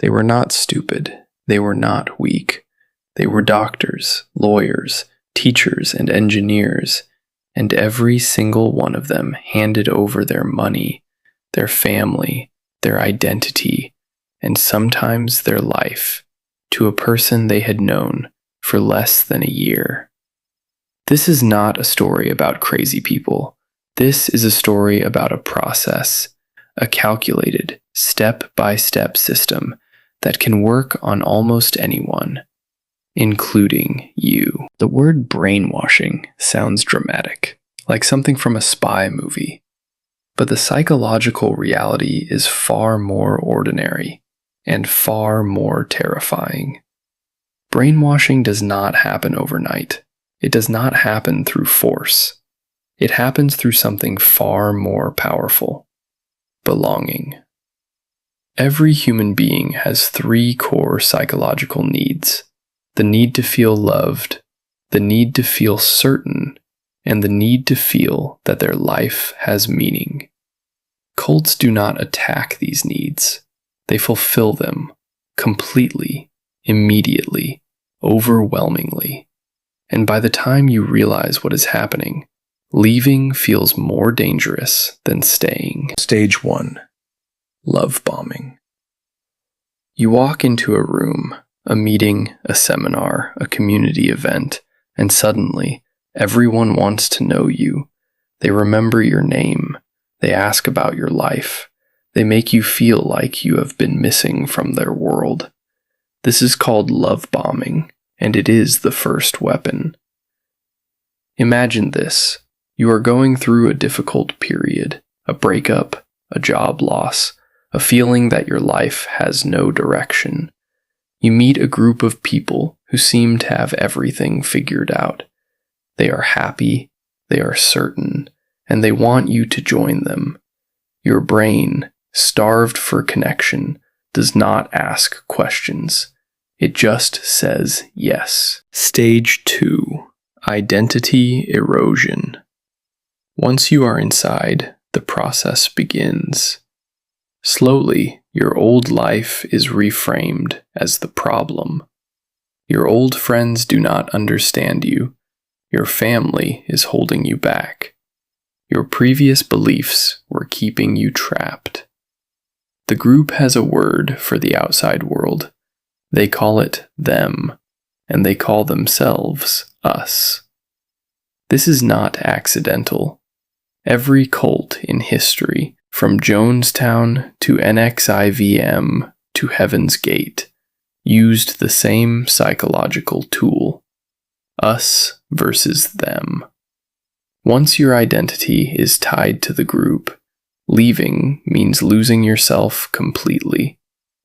They were not stupid. They were not weak. They were doctors, lawyers, teachers, and engineers, and every single one of them handed over their money, their family, their identity, and sometimes their life to a person they had known for less than a year. This is not a story about crazy people. This is a story about a process, a calculated, step-by-step system that can work on almost anyone, including you. The word brainwashing sounds dramatic, like something from a spy movie, but the psychological reality is far more ordinary and far more terrifying. Brainwashing does not happen overnight. It does not happen through force. It happens through something far more powerful: belonging. Every human being has 3 core psychological needs: the need to feel loved, the need to feel certain, and the need to feel that their life has meaning. Cults do not attack these needs. They fulfill them completely, immediately, overwhelmingly. And by the time you realize what is happening, leaving feels more dangerous than staying. Stage 1. Love bombing. You walk into a room, a meeting, a seminar, a community event, and suddenly, everyone wants to know you. They remember your name. They ask about your life. They make you feel like you have been missing from their world. This is called love bombing, and it is the first weapon. Imagine this. You are going through a difficult period, a breakup, a job loss, a feeling that your life has no direction. You meet a group of people who seem to have everything figured out. They are happy, they are certain, and they want you to join them. Your brain, starved for connection, does not ask questions. It just says yes. Stage 2. Identity erosion. Once you are inside, the process begins. Slowly, your old life is reframed as the problem. Your old friends do not understand you. Your family is holding you back. Your previous beliefs were keeping you trapped. The group has a word for the outside world. They call it them, and they call themselves us. This is not accidental. Every cult in history, from Jonestown to NXIVM to Heaven's Gate, used the same psychological tool: us versus them. Once your identity is tied to the group, leaving means losing yourself completely,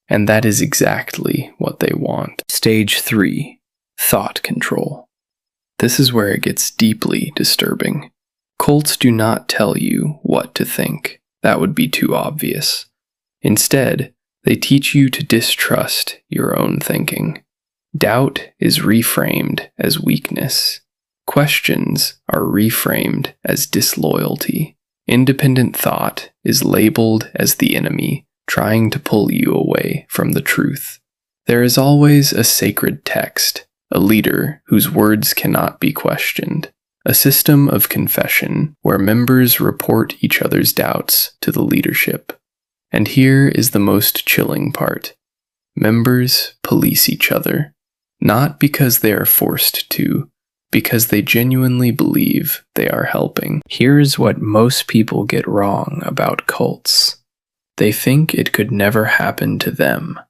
and that is exactly what they want. Stage 3. Thought control. This is where it gets deeply disturbing. Cults do not tell you what to think. That would be too obvious. Instead, they teach you to distrust your own thinking. Doubt is reframed as weakness. Questions are reframed as disloyalty. Independent thought is labeled as the enemy, trying to pull you away from the truth. There is always a sacred text, a leader whose words cannot be questioned, a system of confession where members report each other's doubts to the leadership. And here is the most chilling part. Members police each other, not because they are forced to, because they genuinely believe they are helping. Here's what most people get wrong about cults. They think it could never happen to them.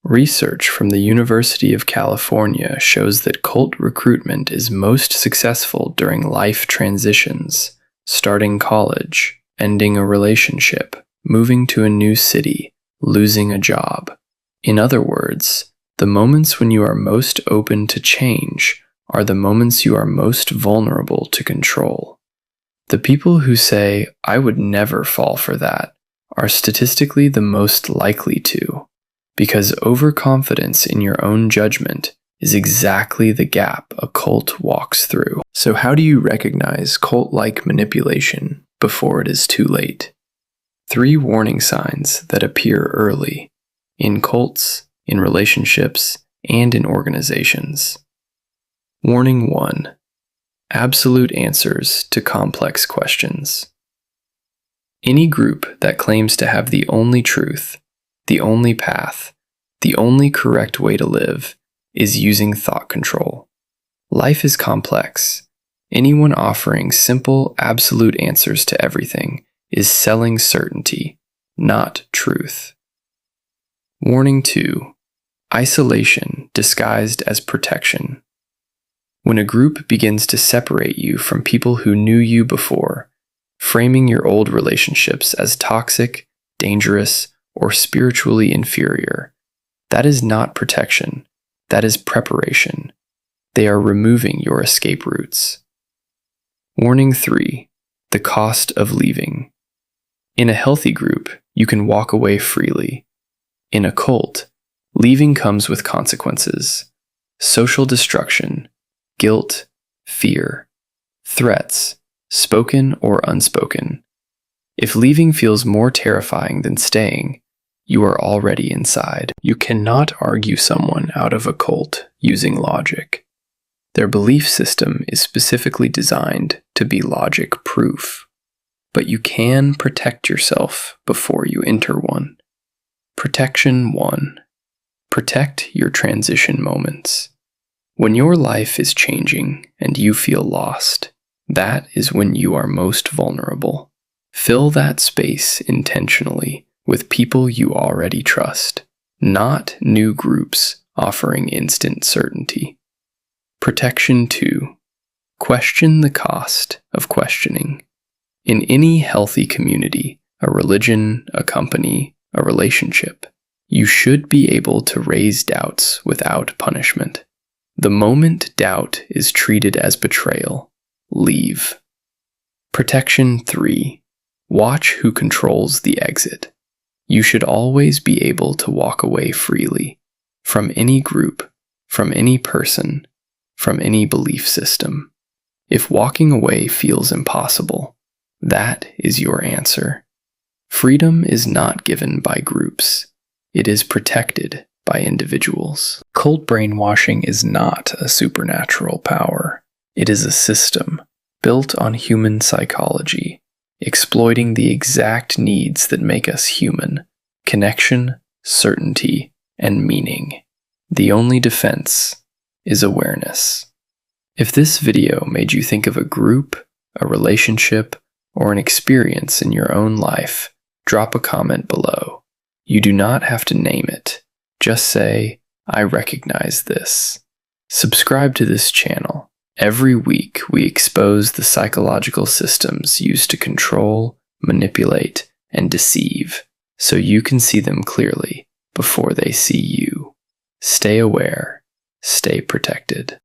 Research from the University of California shows that cult recruitment is most successful during life transitions, starting college, ending a relationship, moving to a new city, losing a job. In other words, the moments when you are most open to change are the moments you are most vulnerable to control. The people who say, "I would never fall for that," are statistically the most likely to, because overconfidence in your own judgment is exactly the gap a cult walks through. So how do you recognize cult-like manipulation before it is too late? 3 warning signs that appear early. in cults, in relationships, and in organizations. Warning 1. Absolute answers to complex questions. Any group that claims to have the only truth, the only path, the only correct way to live is using thought control. Life is complex. Anyone offering simple, absolute answers to everything is selling certainty, not truth. Warning 2. Isolation disguised as protection. When a group begins to separate you from people who knew you before, framing your old relationships as toxic, dangerous, or spiritually inferior, that is not protection. That is preparation. They are removing your escape routes. Warning 3. The cost of leaving. In a healthy group, you can walk away freely. In a cult, leaving comes with consequences: social destruction, guilt, fear, threats, spoken or unspoken. If leaving feels more terrifying than staying, you are already inside. You cannot argue someone out of a cult using logic. Their belief system is specifically designed to be logic-proof. But you can protect yourself before you enter one. Protection 1. Protect your transition moments. When your life is changing and you feel lost, that is when you are most vulnerable. Fill that space intentionally with people you already trust, not new groups offering instant certainty. Protection 2. Question the cost of questioning. In any healthy community, a religion, a company, a relationship, you should be able to raise doubts without punishment. The moment doubt is treated as betrayal, leave. Protection 3. Watch who controls the exit. You should always be able to walk away freely, from any group, from any person, from any belief system. If walking away feels impossible, that is your answer. Freedom is not given by groups. It is protected by individuals. Cult brainwashing is not a supernatural power. It is a system built on human psychology, exploiting the exact needs that make us human: connection, certainty, and meaning. The only defense is awareness. If this video made you think of a group, a relationship, or an experience in your own life, drop a comment below. You do not have to name it. Just say, "I recognize this." Subscribe to this channel. Every week we expose the psychological systems used to control, manipulate, and deceive, so you can see them clearly before they see you. Stay aware. Stay protected.